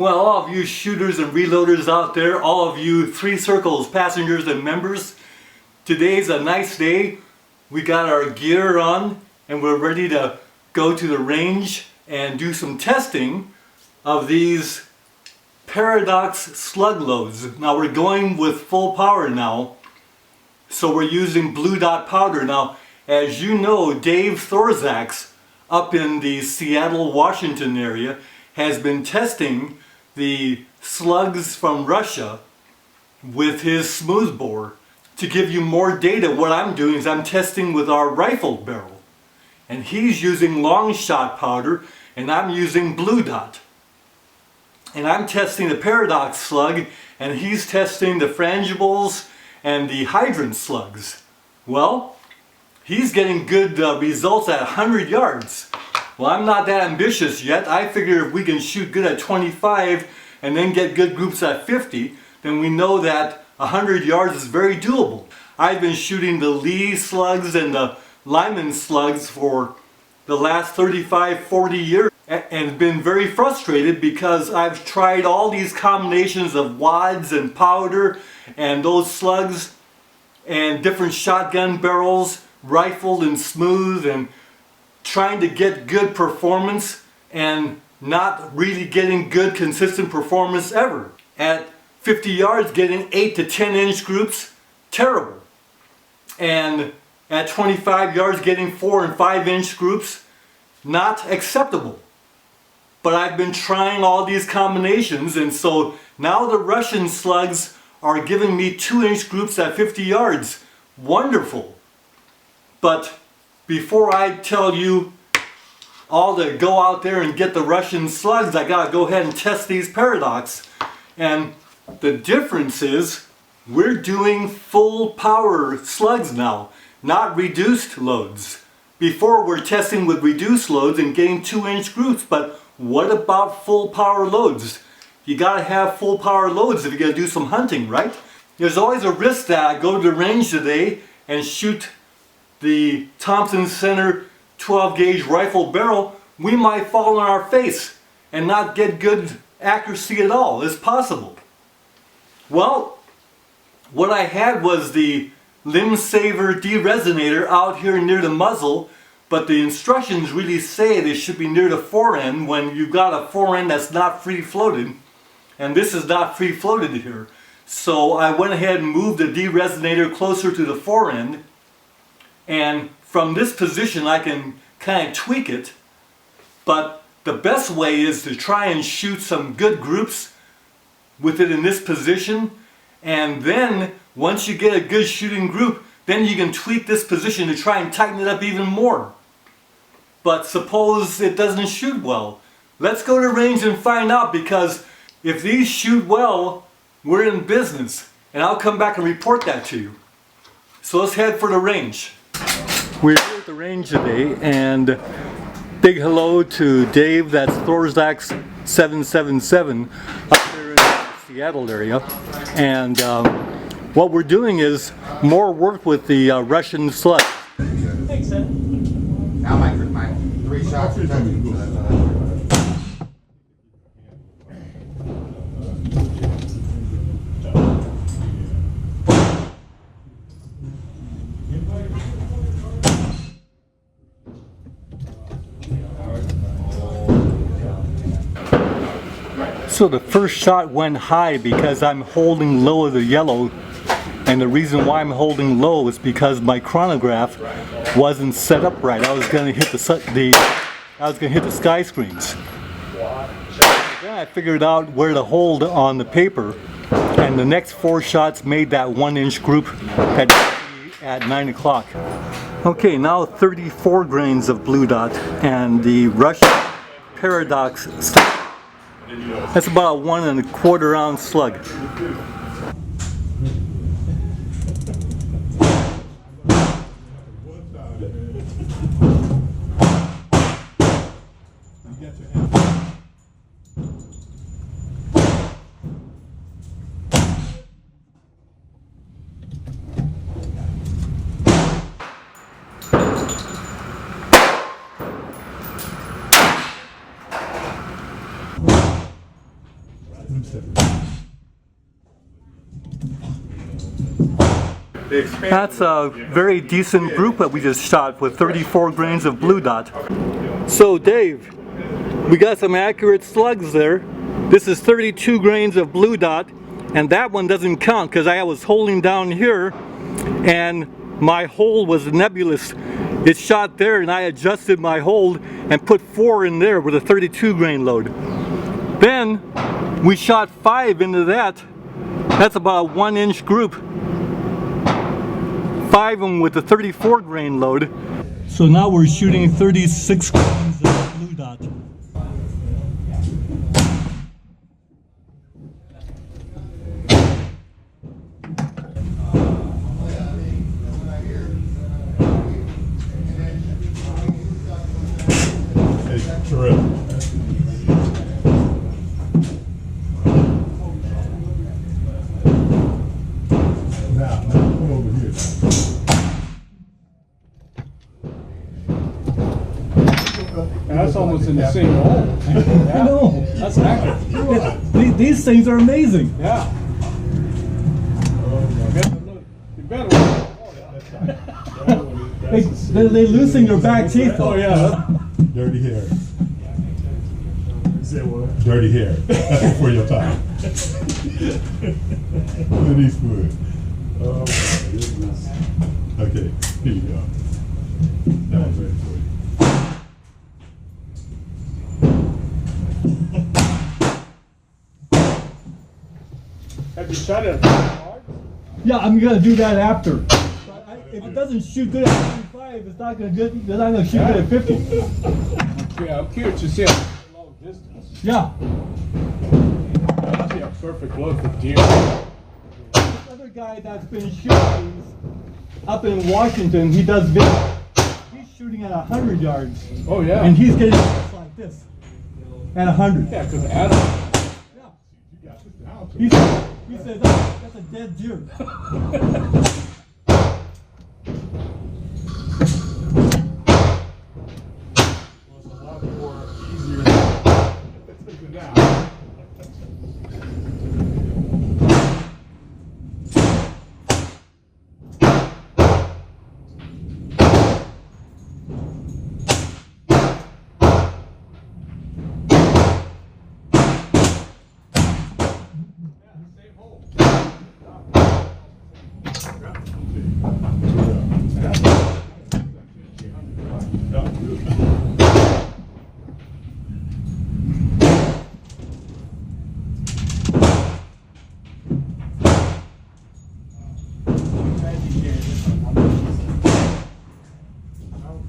Well, all of you shooters and reloaders out there, all of you 3 Circles passengers and members, today's a nice day. We got our gear on and we're ready to go to the range and do some testing of these Paradox slug loads. Now we're going with full power now, so we're using blue dot powder. Now, as you know, Dave Thorzak's up in the Seattle, Washington area has been testing the slugs from Russia with his smoothbore. To give you more data, what I'm doing is I'm testing with our rifle barrel. And he's using long shot powder and I'm using blue dot. And I'm testing the Paradox slug and he's testing the frangibles and the hydrant slugs. Well, he's getting good results at 100 yards. Well, I'm not that ambitious yet. I figure if we can shoot good at 25 and then get good groups at 50, then we know that 100 yards is very doable. I've been shooting the Lee slugs and the Lyman slugs for the last 35-40 years and been very frustrated because I've tried all these combinations of wads and powder and those slugs and different shotgun barrels, rifled and smooth, and trying to get good performance and not really getting good consistent performance ever. At 50 yards getting 8 to 10 inch groups, terrible. And at 25 yards getting 4 and 5 inch groups, not acceptable. But I've been trying all these combinations, and so now the Russian slugs are giving me 2 inch groups at 50 yards. Wonderful. But before I tell you all to go out there and get the Russian slugs, I gotta go ahead and test these Paradox. And the difference is we're doing full power slugs now, not reduced loads. Before we're testing with reduced loads and getting 2 inch groups, but what about full power loads? You gotta have full power loads if you're gonna do some hunting, right? There's always a risk that I go to the range today and shoot the Thompson Center 12 gauge rifle barrel. We might fall on our face and not get good accuracy at all. It's possible. Well, what I had was the limb saver de-resonator out here near the muzzle, but the instructions really say they should be near the forend when you've got a forend that's not free floated, and this is not free floated here. So I went ahead and moved the de-resonator closer to the forend, and from this position I can kind of tweak it, but the best way is to try and shoot some good groups with it in this position, and then once you get a good shooting group, then you can tweak this position to try and tighten it up even more. But suppose it doesn't shoot well. Let's go to range and find out, because if these shoot well, we're in business, and I'll come back and report that to you. So let's head for the range. We're here at the range today, and big hello to Dave, that's Thorzak's 777 up here in the Seattle area. And what we're doing is more work with the Russian slug. Thanks, Ed. Now my 3 shots are touching. So the first shot went high because I'm holding low of the yellow, and the reason why I'm holding low is because my chronograph wasn't set up right. I was going to hit the sky screens. Then I figured out where to hold on the paper, and the next 4 shots made that 1 inch group at 9 o'clock. Okay, now 34 grains of blue dot and the Russian Paradox stuff. That's about a 1 1/4 ounce slug. That's a very decent group that we just shot with 34 grains of blue dot. So Dave, we got some accurate slugs there. This is 32 grains of blue dot, and that one doesn't count because I was holding down here and my hold was nebulous. It shot there and I adjusted my hold and put 4 in there with a 32 grain load. Then we shot 5 into that. That's about a 1-inch group. 5 of them with a 34 grain load. So now we're shooting 36 grains of blue dot. Now come over here. And that's almost in the same hole. I know. That's accurate. These things are amazing. Yeah. You better look. They loosen your back teeth. Oh yeah. Dirty hair. Dirty hair. That's before your time. Look at these food. Oh my goodness. Okay, here you go. That was ready for you. Have you shot it hard? Yeah, I'm gonna do that after. If it doesn't shoot good at 25, it's not gonna good. Then I'm gonna shoot good at 50. Yeah, I'm curious to see how long distance. Yeah. That'd be a perfect load for deer. This other guy that's been shooting up in Washington, he does video. He's shooting at 100 yards, Oh yeah. and he's getting shots like this at 100. Yeah, because Adam. Yeah. He says that's a dead deer.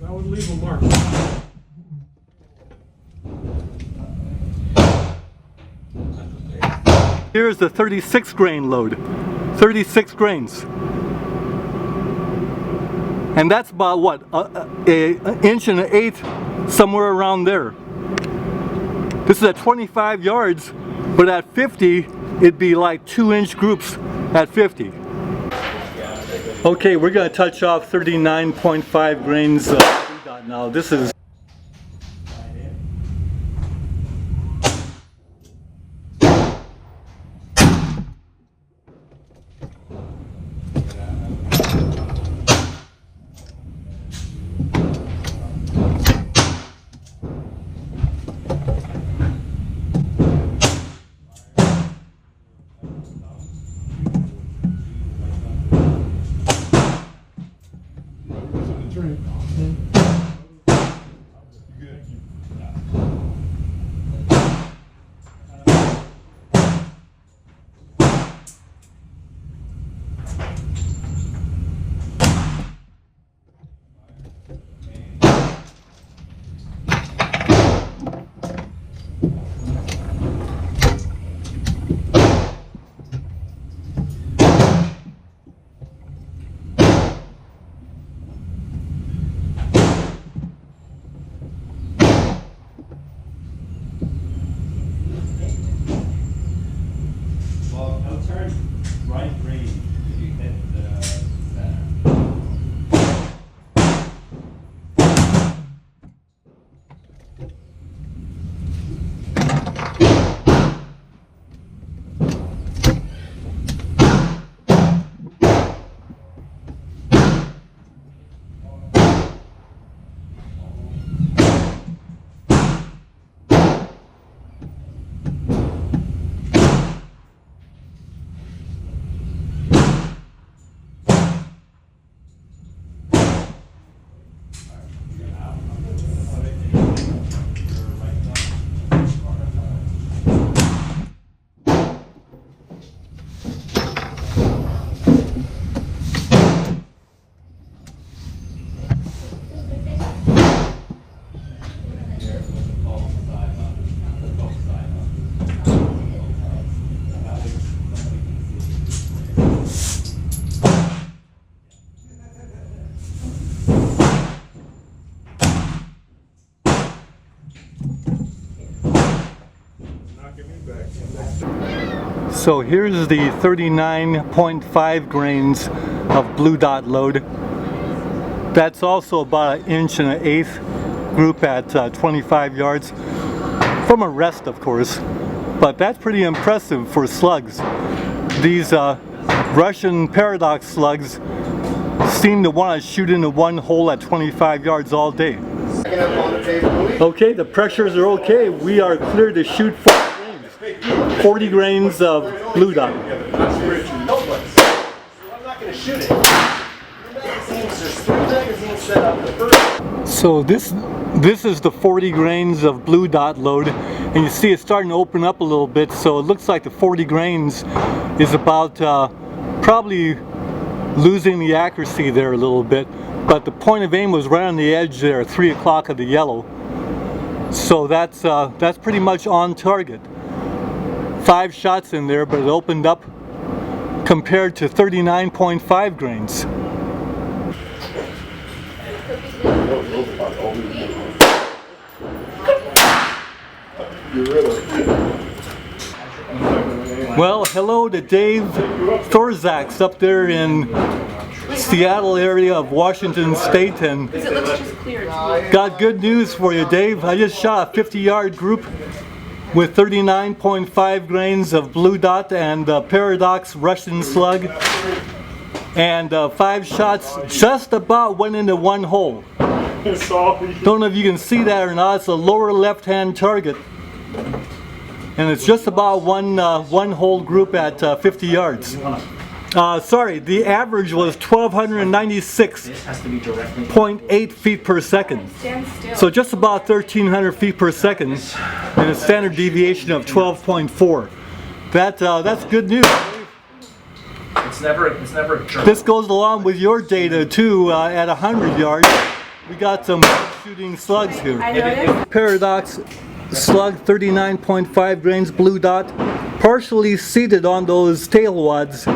That would leave a mark. Here's the 36 grain load. 36 grains. And that's about what? An inch and an eighth, somewhere around there. This is at 25 yards, but at 50, it'd be like 2-inch groups at 50. Okay, we're gonna touch off 39.5 grains of blue dot now. This is So here's the 39.5 grains of blue dot load. That's also about 1 1/8 group at 25 yards. From a rest, of course. But that's pretty impressive for slugs. These Russian paradox slugs seem to want to shoot into one hole at 25 yards all day. Okay, the pressures are okay. We are clear to shoot 40 grains of blue dot. I'm not going to shoot it. There's 3 magazines set up. The first. So this is the 40 grains of blue dot load, and you see it's starting to open up a little bit, so it looks like the 40 grains is about probably losing the accuracy there a little bit, but the point of aim was right on the edge there, 3 o'clock of the yellow. So that's pretty much on target. 5 shots in there, but it opened up compared to 39.5 grains. Well, hello to Dave Thorzak's up there in Seattle area of Washington State, and got good news for you, Dave. I just shot a 50-yard group with 39.5 grains of blue dot and paradox Russian slug, and 5 shots just about went into one hole. Don't know if you can see that or not. It's a lower left-hand target, and it's just about one hole group at 50 yards. Sorry, the average was 1,296.8 feet per second. So just about 1,300 feet per second, and a standard deviation of 12.4. That's good news. It's never a jerk. This goes along with your data too. At 100 yards, we got some shooting slugs here. Paradox slug, 39.5 grains blue dot, partially seated on those tail wads.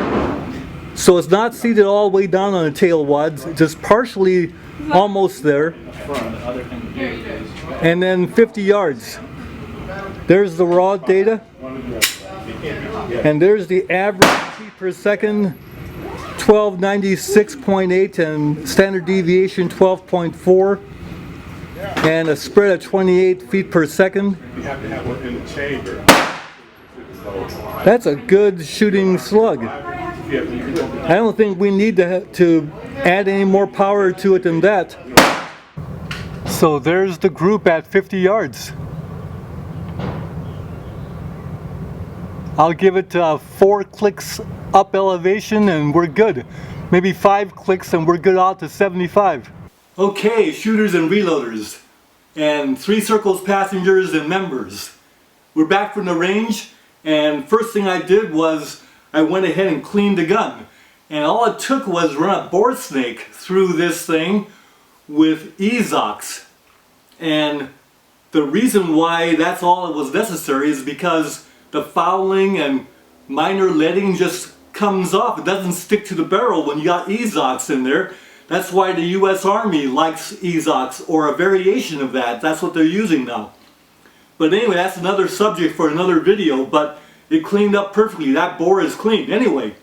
So it's not seated all the way down on the tail wads, just partially almost there. And then 50 yards. There's the raw data. And there's the average feet per second, 1296.8, and standard deviation 12.4. And a spread of 28 feet per second. You have to have one in the chamber. That's a good shooting slug. I don't think we need to add any more power to it than that. So there's the group at 50 yards. I'll give it 4 clicks up elevation and we're good. Maybe 5 clicks and we're good out to 75. Okay, shooters and reloaders, and 3 circles passengers and members. We're back from the range, and first thing I did was I went ahead and cleaned the gun. And all it took was run a bore snake through this thing with Ezox. And the reason why that's all it was necessary is because the fouling and minor leading just comes off. It doesn't stick to the barrel when you got Ezox in there. That's why the US Army likes Ezox, or a variation of that. That's what they're using now. But anyway, that's another subject for another video, but it cleaned up perfectly. That bore is clean. Anyway,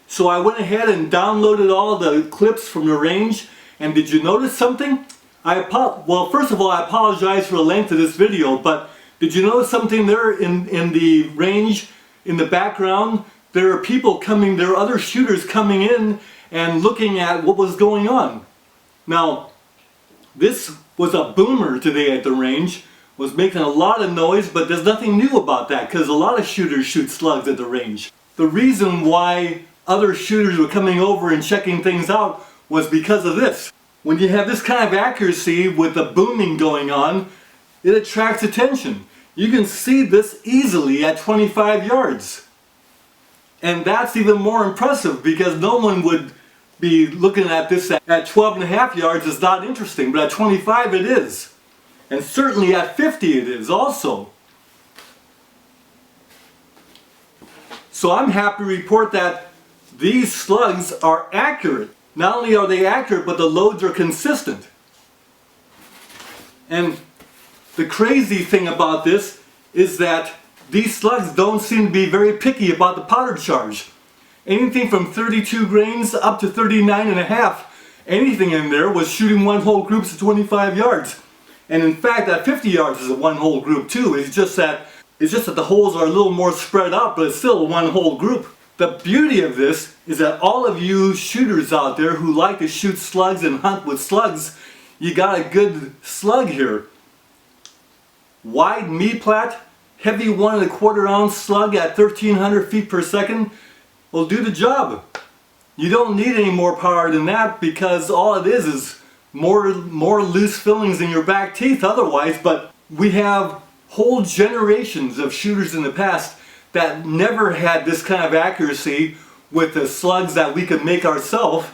so I went ahead and downloaded all the clips from the range, and did you notice something? Well, first of all, I apologize for the length of this video, but did you notice something there in the range, in the background? There are people coming, there are other shooters coming in and looking at what was going on. Now, this was a boomer today at the range, was making a lot of noise, but there's nothing new about that because a lot of shooters shoot slugs at the range. The reason why other shooters were coming over and checking things out was because of this. When you have this kind of accuracy with the booming going on, it attracts attention. You can see this easily at 25 yards. And that's even more impressive because no one would be looking at this at 12.5 yards. It's not interesting, but at 25 it is. And certainly at 50 it is also. So I'm happy to report that these slugs are accurate. Not only are they accurate, but the loads are consistent. And the crazy thing about this is that these slugs don't seem to be very picky about the powder charge. Anything from 32 grains up to 39 and a half, anything in there was shooting one hole groups at 25 yards. And in fact, that 50 yards is a one hole group too. It's just that the holes are a little more spread out, but it's still a one hole group. The beauty of this is that all of you shooters out there who like to shoot slugs and hunt with slugs, you got a good slug here. Wide me-plat, heavy 1 1/4 ounce slug at 1300 feet per second will do the job. You don't need any more power than that because all it is more loose fillings in your back teeth otherwise. But we have whole generations of shooters in the past that never had this kind of accuracy with the slugs that we could make ourselves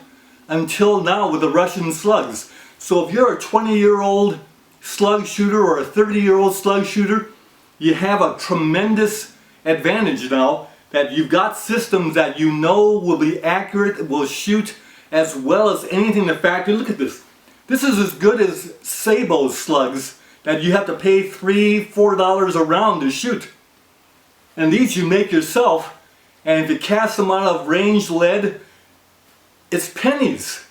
until now with the Russian slugs. So if you're a 20-year-old slug shooter or a 30-year-old slug shooter, you have a tremendous advantage now that you've got systems that you know will be accurate, will shoot as well as anything in the factory. Look at this. This is as good as Sabo slugs that you have to pay $3-4 a round to shoot. And these you make yourself, and if you cast them out of ranged lead, it's pennies.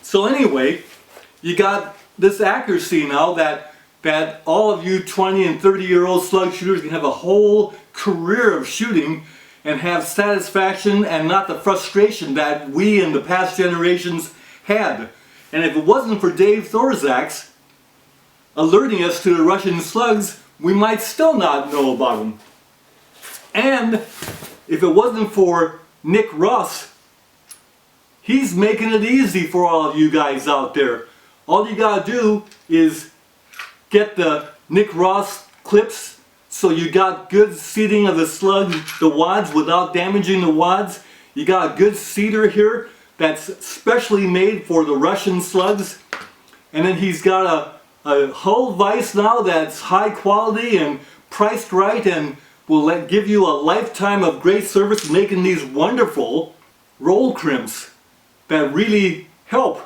So anyway, you got this accuracy now that all of you 20 and 30-year-old slug shooters can have a whole career of shooting and have satisfaction and not the frustration that we in the past generations had. And if it wasn't for Dave Thorzak's alerting us to the Russian slugs, we might still not know about them. And if it wasn't for Nick Ross, he's making it easy for all of you guys out there. All you gotta do is get the Nick Ross clips so you got good seating of the slug, the wads, without damaging the wads. You got a good seater here that's specially made for the Russian slugs. And then he's got a hull vise now that's high quality and priced right and will give you a lifetime of great service making these wonderful roll crimps that really help.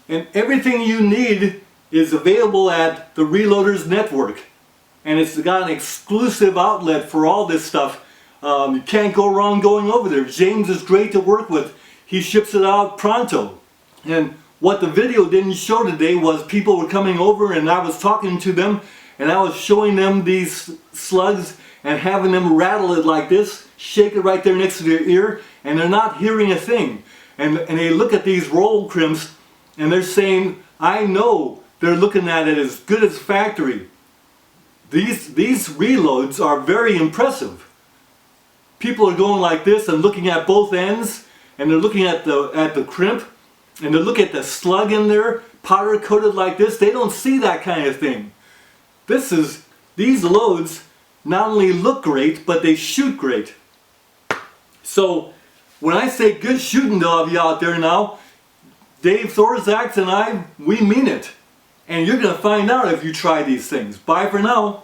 And everything you need is available at the Reloaders Network. And it's got an exclusive outlet for all this stuff. You can't go wrong going over there. James is great to work with. He ships it out pronto. And what the video didn't show today was people were coming over and I was talking to them and I was showing them these slugs and having them rattle it like this, shake it right there next to their ear, and they're not hearing a thing. And they look at these roll crimps and they're saying, I know they're looking at it as good as factory. These reloads are very impressive. People are going like this and looking at both ends, and they're looking at the crimp, and they're looking at the slug in there, powder coated like this. They don't see that kind of thing. These loads not only look great, but they shoot great. So when I say good shooting to all of you out there now, Dave Thorzak and I, we mean it. And you're going to find out if you try these things. Bye for now.